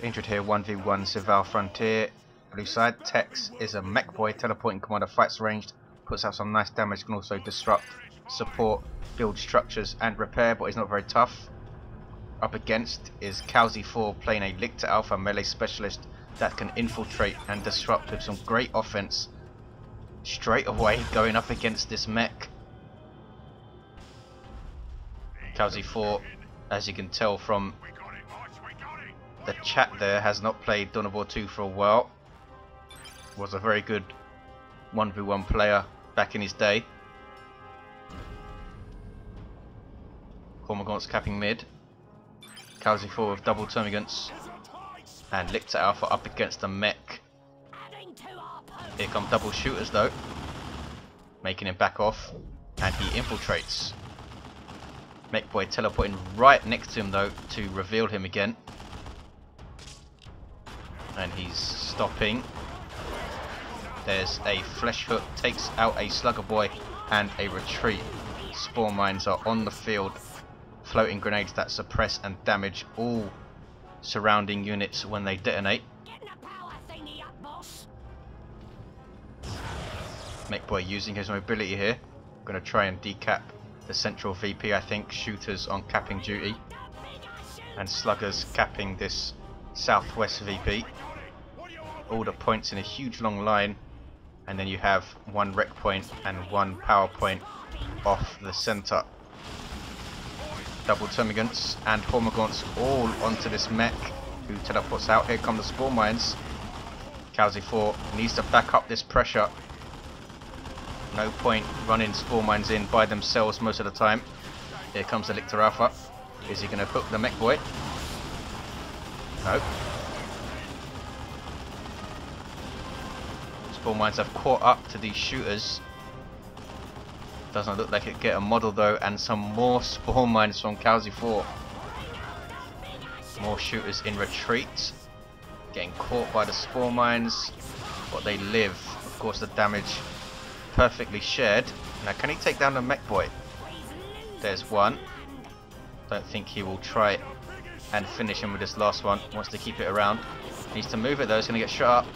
injured here, 1v1 Siwal Frontier. Blue side, Tex is a mech boy, teleporting commander, fights ranged, puts out some nice damage, can also disrupt, support, build structures and repair, but he's not very tough. Up against is Kalzi4 playing a Lictor Alpha melee specialist that can infiltrate and disrupt with some great offense. Straight away going up against this mech. Kalzi4, as you can tell from the chat there, has not played DoW2 for a while. Was a very good 1v1 player back in his day. Cormagaunt's capping mid. Kalzi4 with double termagants. And Lictor Alpha up against the mech. Here come double shooters though, making him back off, and he infiltrates. Mech boy teleporting right next to him though to reveal him again. And he's stopping. There's a flesh hook, takes out a slugger boy and a retreat. Spawn mines are on the field. Floating grenades that suppress and damage all surrounding units when they detonate. Mech boy using his mobility here. Going to try and decap the central VP, I think. Shooters on capping duty. And sluggers capping this southwest VP. All the points in a huge long line. And then you have one rec point and one power point off the center. Double termagants and Cormagaunts all onto this mech who teleports out. Here come the spawn mines. Kalzi4 needs to back up this pressure. No point running spawn mines in by themselves most of the time. Here comes the Lictor Alpha. Is he going to hook the mech boy? No. Spawn mines have caught up to these shooters. Doesn't look like it get a model though, and some more spawn mines from Kalzi4. More shooters in retreat. Getting caught by the spawn mines, but they live. Of course the damage perfectly shared. Now can he take down the mech boy? There's one. Don't think he will try and finish him with this last one. Wants to keep it around. Needs to move it though, it's going to get shot up.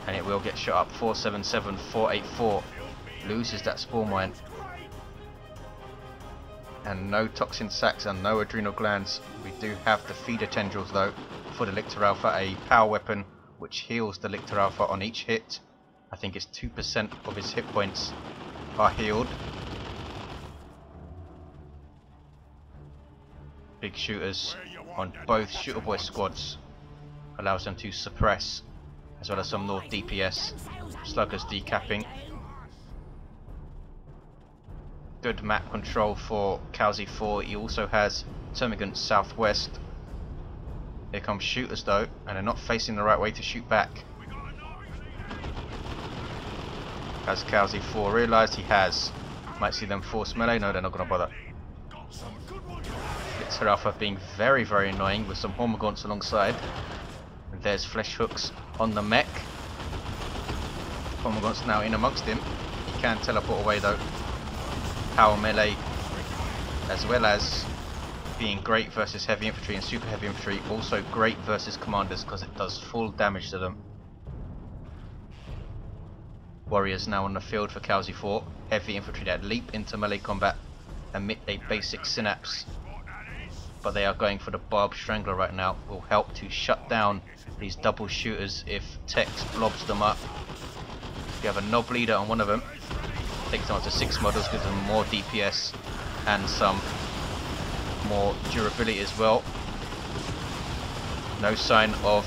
And it will get shot up. 477, 484. Loses that spawn mine. And no toxin sacs and no adrenal glands. We do have the feeder tendrils though for the Lictor Alpha, a power weapon which heals the Lictor Alpha on each hit. I think it's 2% of his hit points are healed. Big shooters on both shooter boy squads. Allows them to suppress, as well as some more DPS. Sluggers decapping. Good map control for Kalzi4. He also has termagants southwest. Here comes shooters though, and they're not facing the right way to shoot back. Has Kalzi4 realised he has? Might see them force melee. No, they're not going to bother. Lictor Alpha being very, very annoying with some Cormagaunts alongside. And there's flesh hooks on the mech. Cormagaunts now in amongst him. He can teleport away though. Power melee, as well as being great versus heavy infantry and super heavy infantry, also great versus commanders because it does full damage to them. Warriors now on the field for Kalzi4. Heavy infantry that leap into melee combat, emit a basic synapse, but they are going for the Barb Strangler right now. Will help to shut down these double shooters if Tex blobs them up. You have a knob leader on one of them. Takes them up to 6 models, gives them more DPS and some more durability as well. No sign of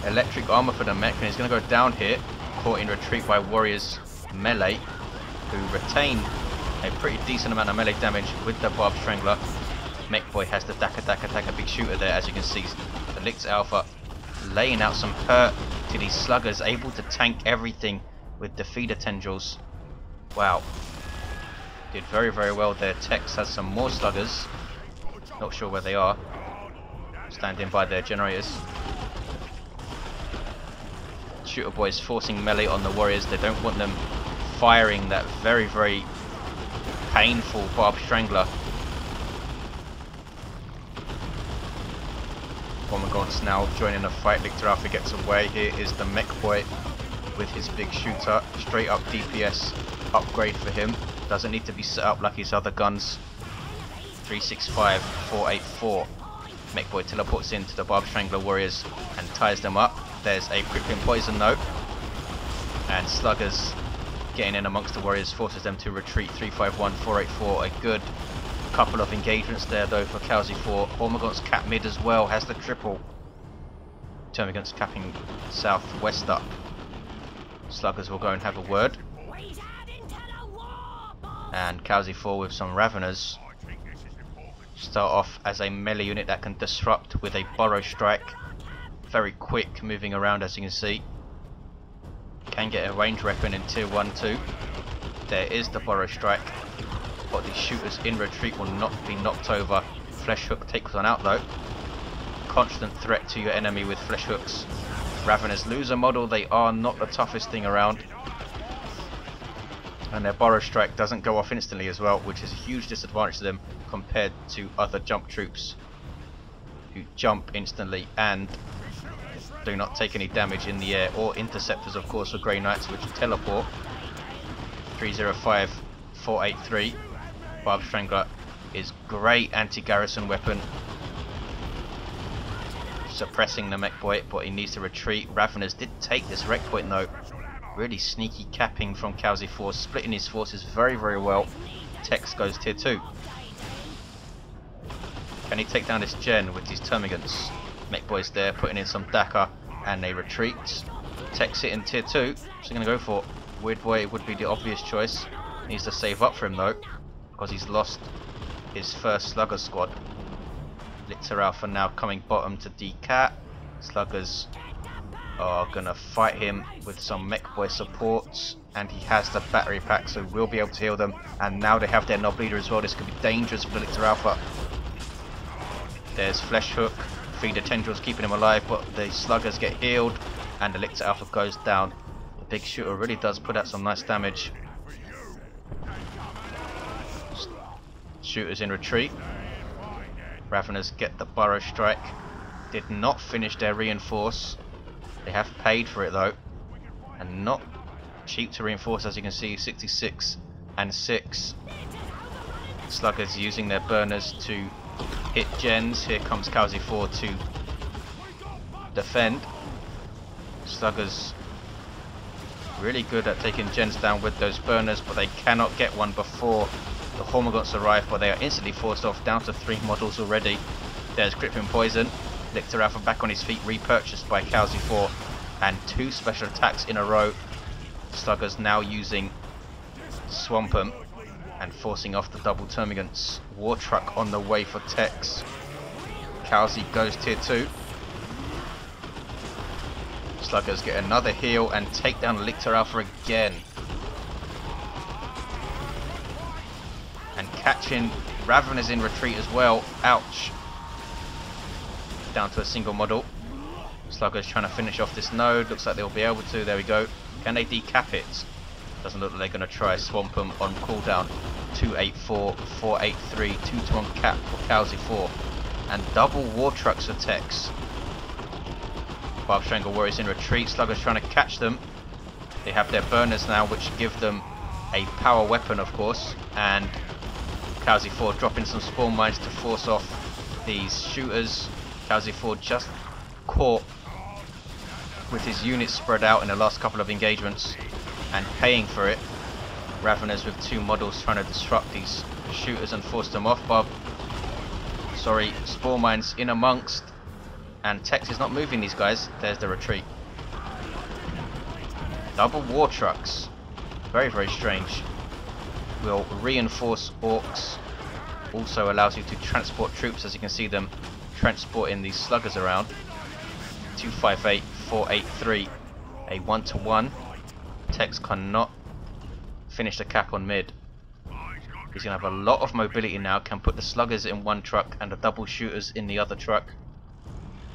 electric armor for the mech, and he's going to go down here, caught in retreat by Warriors melee, who retain a pretty decent amount of melee damage with the Barb Strangler. Mech boy has the Daka big shooter there, as you can see. The Lictor Alpha laying out some hurt to these sluggers, able to tank everything with the feeder tendrils. Wow, did very, very well there. Tex has some more sluggers, not sure where they are, standing by their generators. Shooter boys forcing melee on the warriors. They don't want them firing that very, very painful Barb Strangler. Hormagaunts now joining the fight. Lictor Alpha gets away. Here is the mech boy with his big shooter. Straight up DPS upgrade for him. Doesn't need to be set up like his other guns. 365, 484. Mech boy teleports into the Barb Strangler warriors and ties them up. There's a crippling poison note. And Sluggers getting in amongst the warriors forces them to retreat. 351, 484. A good couple of engagements there though for Kalzi4. Hormagaunts cap mid as well, has the triple. Termagants capping southwest up. Sluggers will go and have a word. And Kalzi4 with some Raveners start off as a melee unit that can disrupt with a burrow strike. Very quick, moving around as you can see. Can get a range weapon in tier 1, 2. There is the burrow strike, but the shooters in retreat will not be knocked over. Flesh hook takes one out though. Constant threat to your enemy with flesh hooks. Raveners lose a model, they are not the toughest thing around. And their burrow strike doesn't go off instantly as well, which is a huge disadvantage to them compared to other jump troops who jump instantly and do not take any damage in the air, or interceptors of course for Grey Knights which teleport. 305, 483. Barb Strangler is great anti-garrison weapon, suppressing the mech boy, but he needs to retreat. Raveners did take this wreck point though. Really sneaky capping from Kalzi4, splitting his forces very well. Tex goes tier 2. Can he take down this gen with these Termagants? Mech boys there putting in some Dakar and they retreat. Tex it in tier 2, so going to go for Weird Boy would be the obvious choice. Needs to save up for him though, because he's lost his first Slugger squad. Lictor Alpha now coming bottom to decat. Sluggers are gonna fight him with some mech boy supports, and he has the battery pack, so we'll be able to heal them. And now they have their knob leader as well. This could be dangerous for the Lictor Alpha. There's flesh hook, feeder tendrils keeping him alive, but the sluggers get healed and the Lictor Alpha goes down. The big shooter really does put out some nice damage. Shooters in retreat. Raveners get the burrow strike. Did not finish their reinforce. They have paid for it though, and not cheap to reinforce, as you can see. 66 and 6. Sluggers using their burners to hit gens. Here comes Kalzi4 to defend. Sluggers really good at taking gens down with those burners, but they cannot get one before the Hormagaunts arrive, but they are instantly forced off, down to 3 models already. There's crippling poison. Lictor Alpha back on his feet, repurchased by Kalzi4, and 2 special attacks in a row. Sluggers now using Swamp'em and forcing off the double Termagants. War truck on the way for Tex. Kalzi goes tier 2. Sluggers get another heal and take down Lictor Alpha again. And catching Raveners in retreat as well. Ouch. Down to a single model. Sluggers trying to finish off this node. Looks like they'll be able to. There we go. Can they decap it? Doesn't look like they're going to try. Swamp'em on cooldown. 284, 483, 2-to-1 cap for Kalzi4. And double war trucks for Tex. Barb Strangler warriors in retreat. Sluggers trying to catch them. They have their burners now, which give them a power weapon of course. And Kalzi4 dropping some spawn mines to force off these shooters. Kalzi4 just caught with his units spread out in the last couple of engagements and paying for it. Raveners with 2 models trying to disrupt these shooters and force them off. Spawn mines in amongst, and Tex is not moving these guys. There's the retreat. Double war trucks. Very strange. Will reinforce Orks. Also allows you to transport troops, as you can see them transporting these sluggers around. 258, 483, a 1-to-1. Tex cannot finish the cap on mid. He's going to have a lot of mobility now, can put the sluggers in one truck and the double shooters in the other truck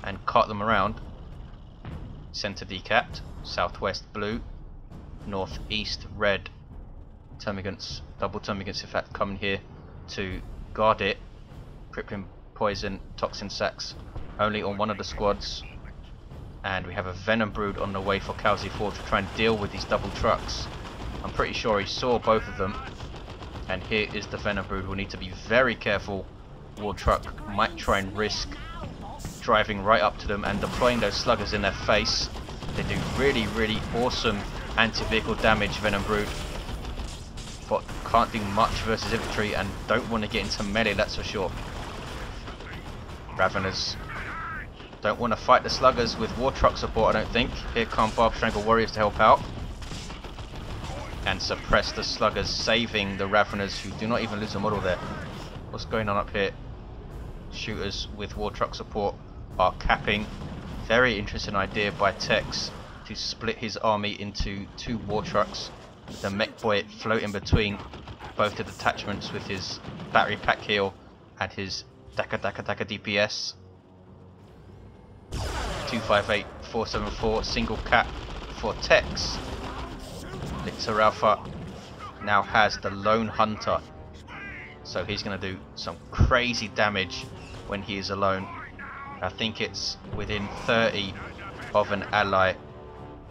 and cart them around. Center decapped, southwest blue, northeast red. Termagants, double Termagants in fact, coming here to guard it. Crippling poison, toxin sacks only on one of the squads. And we have a Venom Brood on the way for Kalzi4 to try and deal with these double trucks. I'm pretty sure he saw both of them. And here is the Venom Brood. We'll need to be very careful. War Truck might try and risk driving right up to them and deploying those sluggers in their face. They do really, really awesome anti-vehicle damage, Venom Brood. But can't do much versus infantry and don't want to get into melee, that's for sure. Raveners don't want to fight the sluggers with War Truck support, I don't think. Here come Barbed Strangle Warriors to help out. And suppress the sluggers, saving the Raveners, who do not even lose a model there. What's going on up here? Shooters with War Truck support are capping. Very interesting idea by Tex to split his army into 2 War Trucks, with the mech boy floating between both the detachments with his battery pack heal and his Daka DPS. 258 474 single cap for Tex. Lictor Alpha now has the Lone Hunter, so he's going to do some crazy damage when he is alone. I think it's within 30 of an ally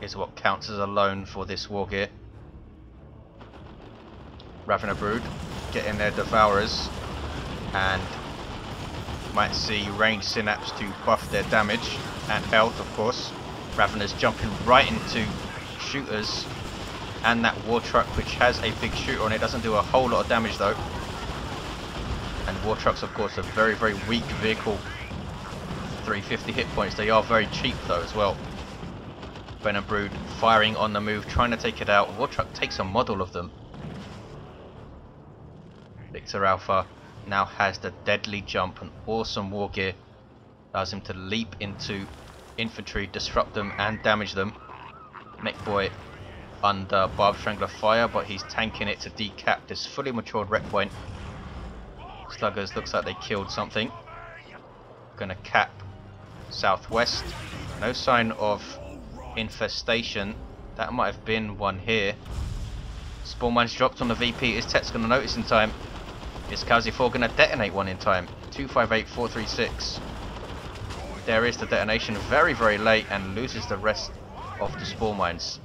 is what counts as a lone for this war gear. Ravener Brood getting their Devourers, and might see ranged synapse to buff their damage and health, of course. Raveners jumping right into shooters, and that War Truck, which has a big shooter on it, doesn't do a whole lot of damage though. And War Trucks, of course, are very, very weak vehicle. 350 hit points. They are very cheap though as well. Venom Brood firing on the move, trying to take it out. War Truck takes a model of them. Lictor Alpha now has the deadly jump, an awesome war gear. Allows him to leap into infantry, disrupt them and damage them. Mech Boy under Barbed Strangler fire, but he's tanking it to decap this fully matured wreck point. Sluggers looks like they killed something. Gonna cap southwest. No sign of infestation. That might have been one here. Spawn mines dropped on the VP. Is Tex gonna notice in time? Is Kalzi4 gonna detonate one in time? 258 436. There is the detonation, very, very late, and loses the rest of the spawn mines.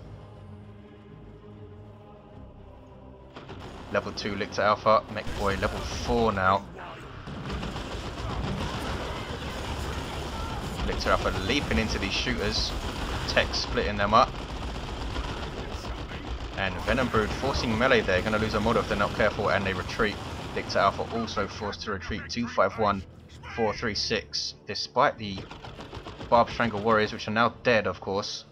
Level 2 Lictor Alpha, Mech Boy level 4 now. Lictor Alpha leaping into these shooters, Tex splitting them up. And Venom Brood forcing melee there, going to lose a model if they're not careful, and they retreat. Lictor Alpha also forced to retreat. 251 436, despite the Barbed Strangle Warriors, which are now dead, of course.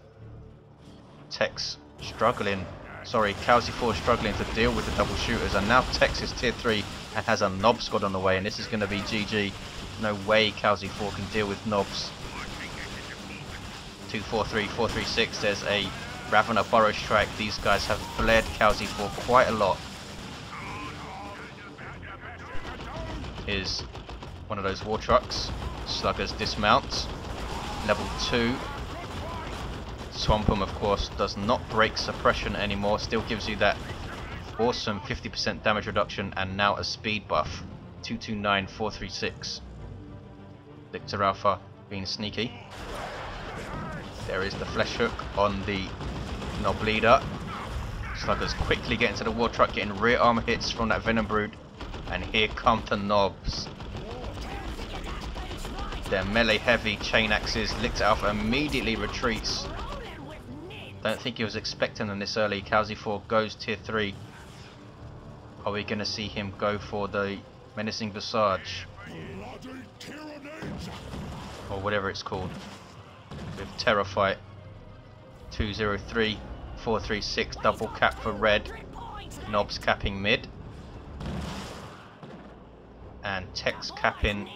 Tex struggling, sorry, Kalzi4 struggling to deal with the double shooters, and now Tex is tier 3 and has a Nob squad on the way, and this is going to be GG. No way Kalzi4 can deal with Nobs. 243 436, there's a Ravener Burrow Strike. These guys have bled Kalzi4 quite a lot. Here's one of those War Trucks. Sluggers dismount. Level 2. Swampum, of course, does not break suppression anymore. Still gives you that awesome 50% damage reduction and now a speed buff. 229 436. Lictor Alpha being sneaky. There is the flesh hook on the Nob leader. Sluggers quickly get into the War Truck, getting rear armor hits from that Venom Brood. And here come the Nobs. They're melee heavy chain axes. Lictor Alpha immediately retreats. Don't think he was expecting them this early. Kalzi4 goes tier 3. Are we going to see him go for the Menacing Visage? Or whatever it's called. With Terror Fight. 203 436 double cap for red. Nobs capping mid. And Tex capping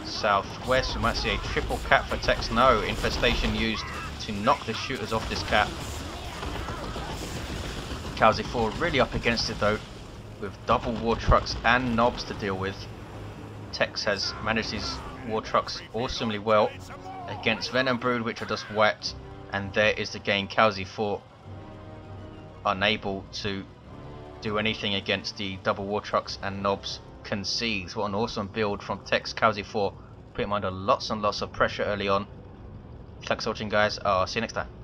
southwest. We might see a triple cap for Tex. No, infestation used to knock the shooters off this cap. Kalzi4 really up against it though, with double War Trucks and Nobs to deal with. Tex has managed his War Trucks awesomely well against Venom Brood, which are just whacked, and there is the game. Kalzi4 unable to do anything against the double War Trucks and Nobs concedes. What an awesome build from Tex. Kalzi4 Put him under lots and lots of pressure early on. Thanks for watching, guys. I'll see you next time.